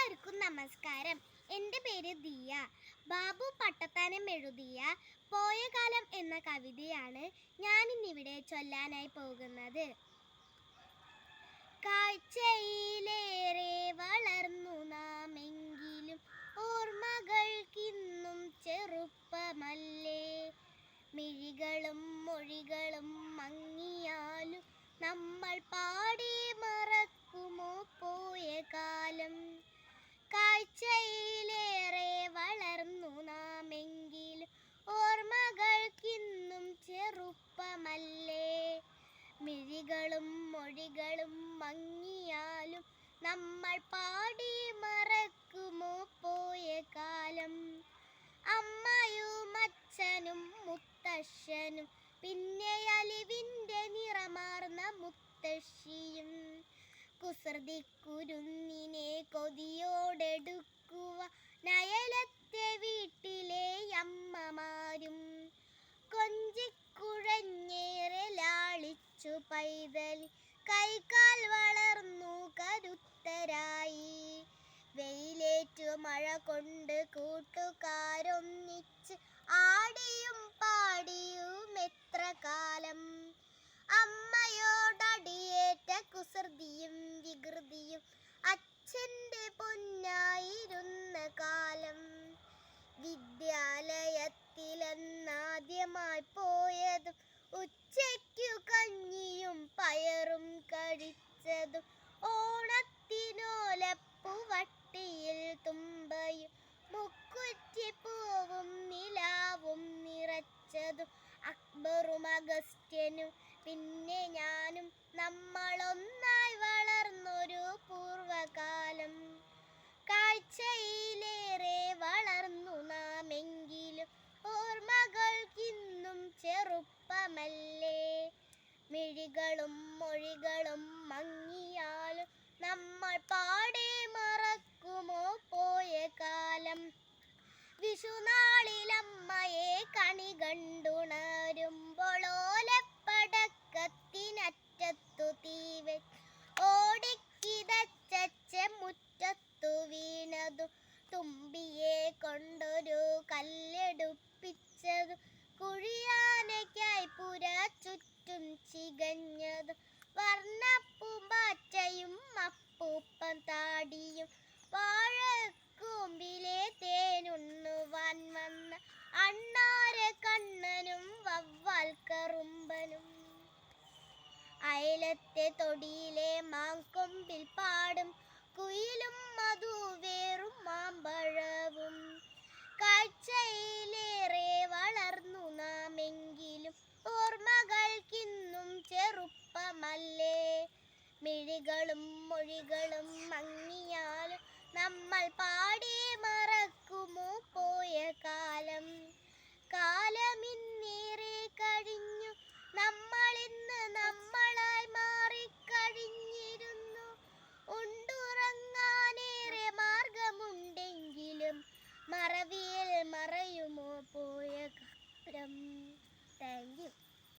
എല്ലാവർക്കും നമസ്കാരം. എൻ്റെ പേര് ദിയ. ബാബു പട്ടത്താനം എഴുതിയ പോയ കാലം എന്ന കവിതയാണ് ഞാൻ ഇന്നിവിടെ ചൊല്ലാനായി പോകുന്നത്. കാഴ്ചയിലേറെ വളർന്നു നാമെങ്കിലും ഓർമ്മകൾക്കിന്നും ചെറുപ്പമല്ലേ. മിഴികളും മൊഴികളും മങ്ങിയാലും നമ്മൾ പാടി മറക്കുമോ പോയ കാലം. കാഴ്ചയിലേറെ വളർന്നു നാമെങ്കിലും ഓർമ്മകൾക്കിന്നും ചെറുപ്പമല്ലേ. മിഴികളും മൊഴികളും മങ്ങിയാലും നമ്മൾ പാടി മറക്കുമോ പോയ കാലം. അമ്മയും അച്ഛനും മുത്തശ്ശനും പിന്നെ അലിവിൻ്റെ നിറമാർന്ന മുത്തശ്ശിയും കുസൃതി കുരുന്നിനെ കൊതിയോടെടുക്കുക നയലത്തെ വീട്ടിലെ അമ്മമാരും കൊഞ്ചിക്കുഴഞ്ഞേറെ ലാളിച്ചു പൈതൽ കൈകാൽ വളർന്നു കരുത്തരായി. വെയിലേറ്റു മഴ കൊണ്ട് കൂട്ടുകാരൊന്നിച്ച് ആടിയും പാടിയും എത്ര കാലം. അമ്മയോടടിയേറ്റ കുസൃതിയും വികൃതിയും അച്ഛൻ്റെ പൊന്നായിരുന്ന കാലം. വിദ്യാലയത്തിലെന്നാദ്യമായി പോയതും ഉച്ചയ്ക്കു കഞ്ഞിയും പയറും കഴിച്ചതും ഓണത്തിനോലപ്പുവട്ടിയിൽ തുമ്പയും മുക്കുറ്റിപ്പൂവും നിലാവും നിറച്ചതും അക്ബറും അഗസ്ത്യനും പിന്നെ ഞാനും നമ്മളൊന്നായി വളർന്നൊരു പൂർവകാലം. കാഴ്ചയിലേറെ വളർന്നു നാമെങ്കിലും ഓർമ്മകൾക്കിന്നും ചെറുപ്പമല്ലേ. മിഴികളും മൊഴികളും മങ്ങിയാലും നമ്മൾ പാടി മറക്കുമോ പോയ കാലം. വിഷുനാളിലമ്മയെ കണി കണ്ടുണരുമ്പോൾ ഓലപ്പടക്കത്തിനറ്റത്തു തീവൻ ഓടിക്കിതച്ച മുറ്റത്തു വീണതു തുമ്പിയെ കൊണ്ടൊരു കല്ലെടുപ്പിച്ചതു കുഴിയാനയ്ക്കായി പുര ചുറ്റും ചികഞ്ഞതു വർണ്ണപ്പൂമ്പാറ്റയും അപ്പൂപ്പൻ താടിയും വാഴക്കൂമ്പിലെ തേനുണ്ണുവാൻ വന്ന അണ്ണാര കണ്ണനും വവ്വാൽ കറുമ്പനും അയലത്തെ തൊടിയിലെ മാങ്കൊമ്പിൽ പാടും കുയിലും മധുവേറും മാമ്പഴവും. കാഴ്ചയിലേറെ വളർന്നു നാമെങ്കിലും ഓർമ്മകൾക്കിന്നും ചെറുപ്പമല്ലേ. മിഴികളും മൊഴികളും മങ്ങിയാലും നമ്മൾ പാടി മറക്കുമോ പോയ കാലം. കാലമിന്നേറെ കഴിഞ്ഞു നമ്മളിന്ന്